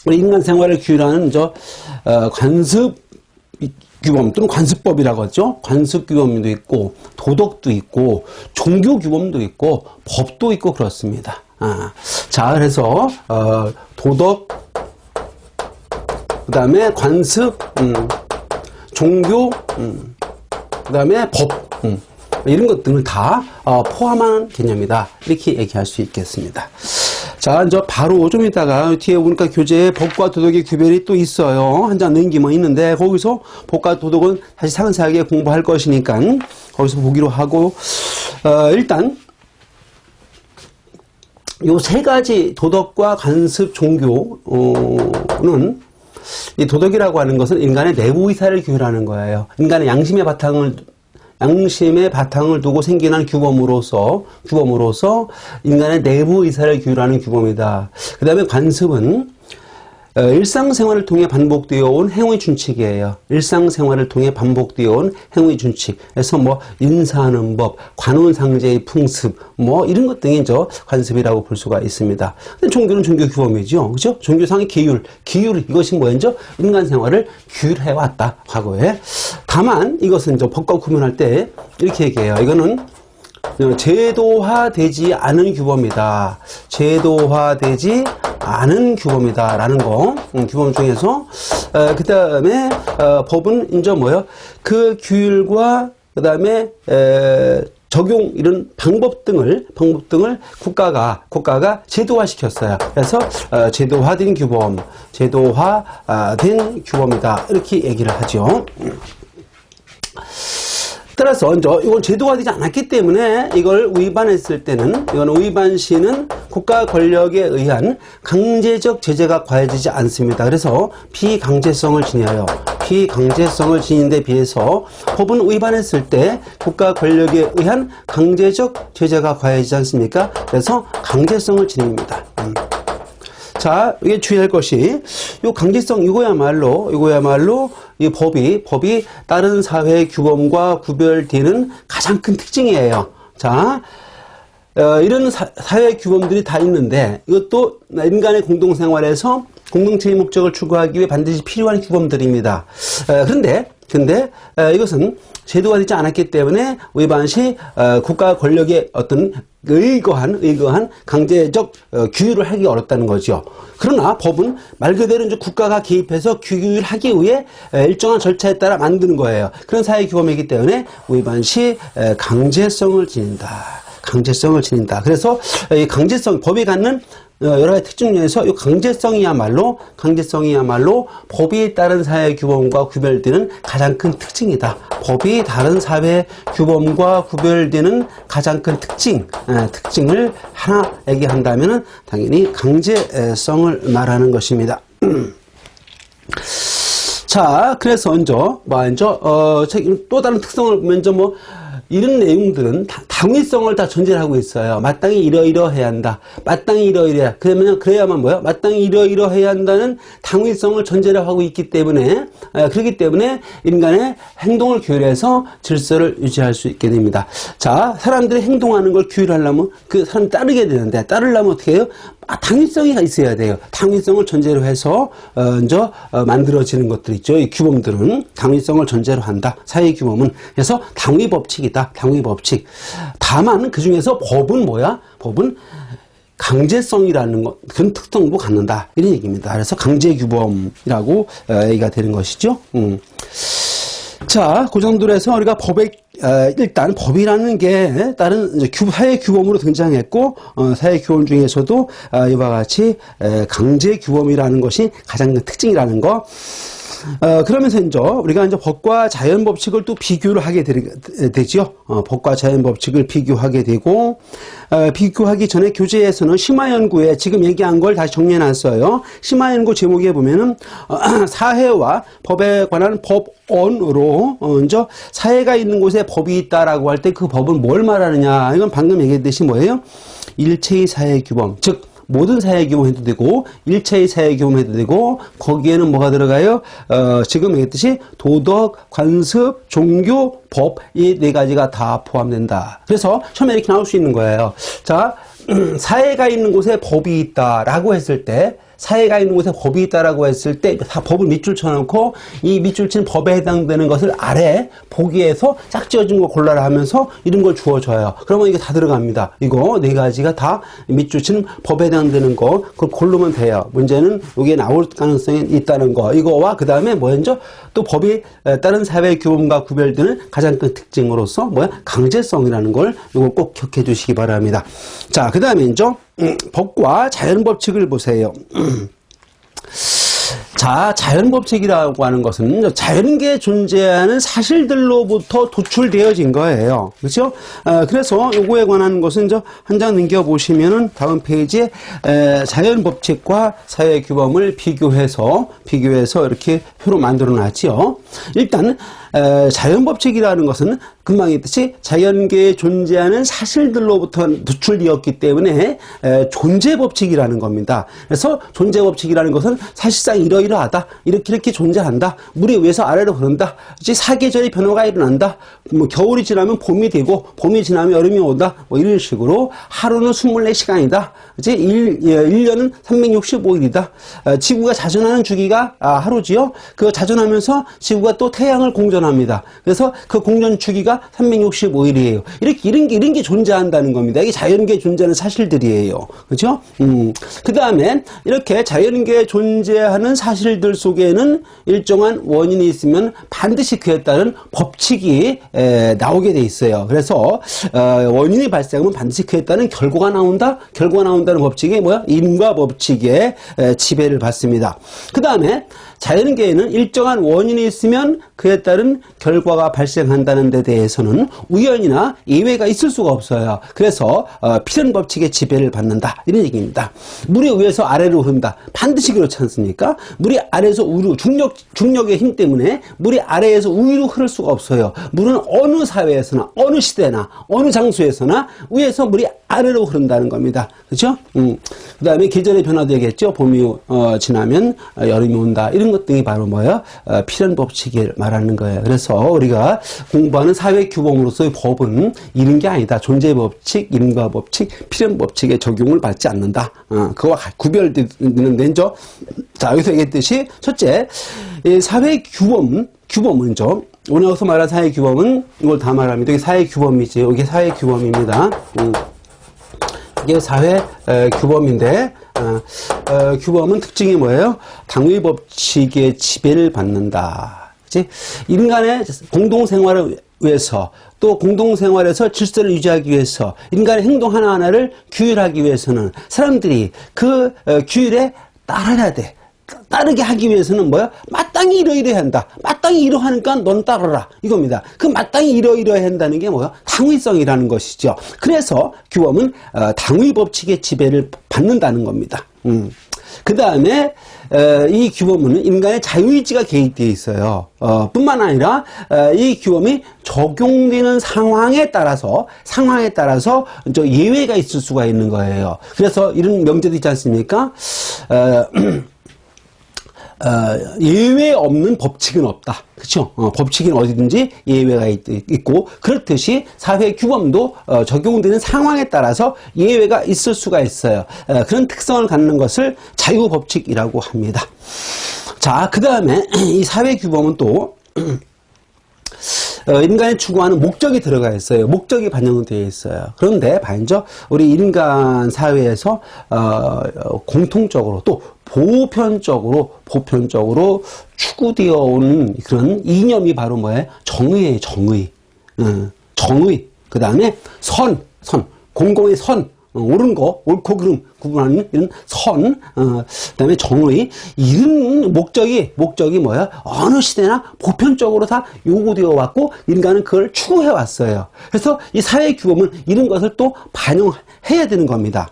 우리 인간 생활을 규율하는 관습 규범 또는 관습법이라고 하죠. 관습 규범도 있고 도덕도 있고 종교 규범도 있고 법도 있고 그렇습니다. 자, 그래서 도덕, 그 다음에 관습, 종교, 그 다음에 법, 이런 것들을 다 포함한 개념이다. 이렇게 얘기할 수 있겠습니다. 자, 이제 바로 좀 이따가 뒤에 보니까 교재에 법과 도덕의 구별이 또 있어요. 한 장 넘기면 있는데 거기서 법과 도덕은 다시 상세하게 공부할 것이니까 거기서 보기로 하고, 일단 요 세 가지 도덕과 관습, 종교는 이 도덕이라고 하는 것은 인간의 내부 의사를 규율하는 거예요. 인간의 양심의 바탕을 두고 생겨난 규범으로서 인간의 내부 의사를 규율하는 규범이다. 그 다음에 관습은 일상생활을 통해 반복되어 온 행위 준칙이에요. 일상생활을 통해 반복되어 온 행위 준칙. 그래서 인사하는 법, 관훈상제의 풍습, 이런 것 등이 관습이라고 볼 수가 있습니다. 근데 종교는 종교 규범이죠. 그죠? 종교상의 기율, 이것이 뭐였죠? 인간 생활을 규율해왔다, 과거에. 다만, 이것은 법과 구분할 때 이렇게 얘기해요. 이거는 제도화되지 않은 규범이다. 제도화되지 않은 규범이다. 라는 거. 규범 중에서, 그 다음에, 법은 그 규율과, 그 다음에, 적용, 이런 방법 등을 국가가 제도화시켰어요. 그래서, 제도화된 규범이다. 이렇게 얘기를 하죠. 따라서 이건 제도화되지 않았기 때문에 이걸 위반했을 때는 이건 위반 시는 국가 권력에 의한 강제적 제재가 가해지지 않습니다. 그래서 비강제성을 지녀요. 비강제성을 지닌 데 비해서 법은 위반했을 때 국가 권력에 의한 강제적 제재가 가해지지 않습니까? 그래서 강제성을 지닙니다. 자, 이게 주의할 것이 요 강제성 이거야말로 이 법이 다른 사회 규범과 구별되는 가장 큰 특징이에요. 자, 이런 사회 규범들이 다 있는데 이것도 인간의 공동생활에서 공동체의 목적을 추구하기 위해 반드시 필요한 규범들입니다. 그런데 이것은 제도가 되지 않았기 때문에 위반 시 국가 권력의 어떤 의거한 강제적 규율을 하기 어렵다는 거죠. 그러나 법은 말 그대로 이제 국가가 개입해서 규율하기 위해 일정한 절차에 따라 만드는 거예요. 그런 사회 규범이기 때문에 위반 시 강제성을 지닌다. 그래서 이 강제성, 법이 갖는 여러 가지 특징 중에서 이 강제성이야말로 법이 다른 사회 규범과 구별되는 가장 큰 특징이다. 법이 다른 사회 규범과 구별되는 가장 큰 특징을 하나 얘기한다면은 당연히 강제성을 말하는 것입니다. 자, 그래서 또 다른 특성을 보면 이런 내용들은 당위성을 다 전제를 하고 있어요. 마땅히 이러이러해야 한다. 마땅히 이러이러해야. 그래야만 마땅히 이러이러해야 한다는 당위성을 전제를 하고 있기 때문에, 그렇기 때문에 인간의 행동을 규율해서 질서를 유지할 수 있게 됩니다. 자, 사람들이 행동하는 걸 규율하려면 그 사람 따르게 되는데, 따르려면 어떻게 해요? 당위성이 있어야 돼요. 당위성을 전제로 해서 만들어지는 것들 있죠. 이 규범들은 당위성을 전제로 한다. 사회 규범은. 그래서 당위 법칙이다. 당위 법칙. 다만 그 중에서 법은 법은 강제성이라는 그런 특성도 갖는다. 이런 얘기입니다. 그래서 강제 규범이라고 얘기가 되는 것이죠. 자, 그 정도로 해서 우리가 일단 법이라는 게 다른 사회 규범으로 등장했고, 사회 규범 중에서도 이와 같이 강제 규범이라는 것이 가장 큰 특징이라는 거. 그러면서 우리가 법과 자연 법칙을 또 비교를 하게 되죠. 법과 자연 법칙을 비교하게 되고, 비교하기 전에 교재에서는 심화연구에 지금 얘기한 걸 다시 정리해놨어요. 심화연구 제목에 보면은 사회와 법에 관한 법언으로 사회가 있는 곳에 법이 있다라고 할 때 그 법은 뭘 말하느냐? 이건 방금 얘기했듯이 뭐예요? 일체의 사회 규범, 즉 모든 사회 규범 해도 되고 일체의 사회 규범 해도 되고 거기에는 뭐가 들어가요? 지금 얘기했듯이 도덕, 관습, 종교, 법 이 네 가지가 다 포함된다. 그래서 처음에 이렇게 나올 수 있는 거예요. 자, 사회가 있는 곳에 법이 있다라고 했을 때, 사회가 있는 곳에 법이 있다라고 했을 때 법을 밑줄 쳐놓고 이 밑줄 친 법에 해당되는 것을 아래 보기에서 짝지어진 거 골라라 하면서 이런 걸 주어줘요. 그러면 이게 다 들어갑니다. 이거 네 가지가 다 밑줄 친 법에 해당되는 거 그걸 고르면 돼요. 문제는 이게 나올 가능성이 있다는 거. 이거와 그 다음에 뭐였죠? 또 법이 다른 사회 규범과 구별되는 가장 큰 특징으로서 뭐야? 강제성이라는 걸 이거 꼭 기억해 주시기 바랍니다. 자, 그 다음에 이제 법과 자연법칙을 보세요. 자, 자연법칙이라고 하는 것은 자연계에 존재하는 사실들로부터 도출되어진 거예요. 그렇죠? 그래서 요거에 관한 것은 한 장 넘겨보시면은 다음 페이지에 자연법칙과 사회규범을 비교해서 이렇게 표로 만들어 놨죠. 일단 자연법칙이라는 것은 금방 했듯이 자연계에 존재하는 사실들로부터 도출되었기 때문에 존재법칙이라는 겁니다. 그래서 존재법칙이라는 것은 사실상 이러이러하다. 이렇게 존재한다. 물이 위에서 아래로 흐른다. 사계절의 변화가 일어난다. 뭐 겨울이 지나면 봄이 되고 봄이 지나면 여름이 온다. 뭐 이런 식으로 하루는 24시간이다. 이제 1년은 365일이다. 지구가 자전하는 주기가 하루지요. 그 자전하면서 지구가 또 태양을 공전합니다. 그래서 그 공전 주기가 365일이에요. 이런 게 존재한다는 겁니다. 이게 자연계에 존재하는 사실들이에요. 그렇죠? 그 다음에 이렇게 자연계에 존재하는 사실들 속에는 일정한 원인이 있으면 반드시 그에 따른 법칙이 나오게 돼 있어요. 그래서 원인이 발생하면 반드시 그에 따른 결과가 나온다. 결과가 나온다는 법칙이 뭐야? 인과 법칙의 지배를 받습니다. 그 다음에 자연계에는 일정한 원인이 있으면 그에 따른 결과가 발생한다는 데 대해서는 우연이나 예외가 있을 수가 없어요. 그래서 필연 법칙의 지배를 받는다. 이런 얘기입니다. 물이 위에서 아래로 흐른다. 반드시 그렇지 않습니까? 물이 아래에서 위로 중력의 힘 때문에 물이 아래에서 위로 흐를 수가 없어요. 물은 어느 사회에서나 어느 시대나 어느 장소에서나 위에서 물이 아래로 흐른다는 겁니다. 그렇죠? 그 다음에 계절의 변화도 얘기했죠. 봄이 지나면 여름이 온다. 이런 것들이 바로 뭐예요? 필연 법칙을 말하는 거예요. 그래서 우리가 공부하는 사회 규범으로서의 법은 이런 게 아니다. 존재 법칙, 인과 법칙, 필연 법칙의 적용을 받지 않는다. 그거와 구별되는 죠. 자, 여기서 얘기했듯이 첫째, 사회 규범은죠. 오늘 여기서 말한 사회 규범은 이걸 다 말합니다. 이게 사회 규범이지. 이게 사회 규범입니다. 이게 사회 규범인데 규범은 특징이 뭐예요? 당위 법칙의 지배를 받는다. 그치? 인간의 공동생활을 위해서 또 공동생활에서 질서를 유지하기 위해서 인간의 행동 하나하나를 규율하기 위해서는 사람들이 그 규율에 따라야 돼. 따르게 하기 위해서는 뭐야? 마땅히 이러이러해야 한다. 마땅히 이러하니까 넌 따르라. 이겁니다. 그 마땅히 이러이러해야 한다는 게 뭐야? 당위성이라는 것이죠. 그래서 규범은 당위 법칙의 지배를 받는다는 겁니다. 그 다음에 이 규범은 인간의 자유의지가 개입되어 있어요. 뿐만 아니라 이 규범이 적용되는 상황에 따라서 예외가 있을 수가 있는 거예요. 그래서 이런 명제도 있지 않습니까? 예외 없는 법칙은 없다. 그렇죠? 법칙은 어디든지 예외가 있고 그렇듯이 사회 규범도 적용되는 상황에 따라서 예외가 있을 수가 있어요. 그런 특성을 갖는 것을 자유법칙이라고 합니다. 자, 그 다음에 이 사회 규범은 또 인간이 추구하는 목적이 들어가 있어요. 목적이 반영되어 있어요. 그런데 반죠 우리 인간 사회에서 공통적으로 또 보편적으로 추구되어 오는 그런 이념이 바로 뭐예요? 정의예요. 정의. 그 다음에 선, 공공의 선. 옳은 거, 옳고 그름 구분하는 이런 선, 그다음에 정의, 이런 목적이 뭐야? 어느 시대나 보편적으로 다 요구되어 왔고 인간은 그걸 추구해 왔어요. 그래서 이 사회 규범은 이런 것을 또 반영해야 되는 겁니다.